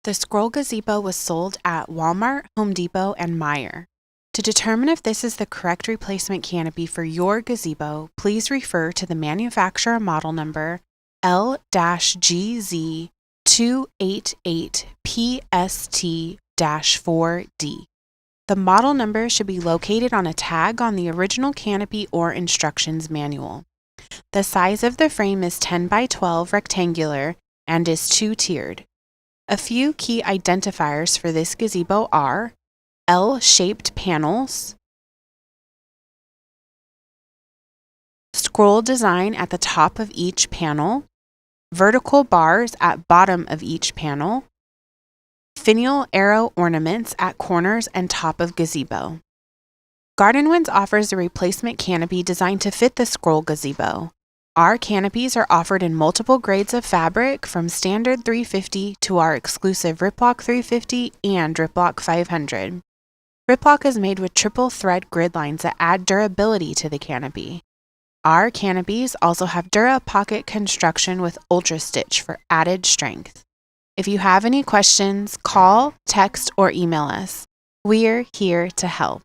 The scroll gazebo was sold at Walmart, Home Depot, and Meijer. To determine if this is the correct replacement canopy for your gazebo, please refer to the manufacturer model number L-GZ288PST-4D. The model number should be located on a tag on the original canopy or instructions manual. The size of the frame is 10 by 12 rectangular and is two-tiered. A few key identifiers for this gazebo are L-shaped panels, scroll design at the top of each panel, vertical bars at bottom of each panel, finial arrow ornaments at corners and top of gazebo. Garden Winds offers a replacement canopy designed to fit the scroll gazebo. Our canopies are offered in multiple grades of fabric, from standard 350 to our exclusive Riplock 350 and Riplock 500. Riplock is made with triple thread grid lines that add durability to the canopy. Our canopies also have Dura pocket construction with Ultra Stitch for added strength. If you have any questions, call, text, or email us. We're here to help.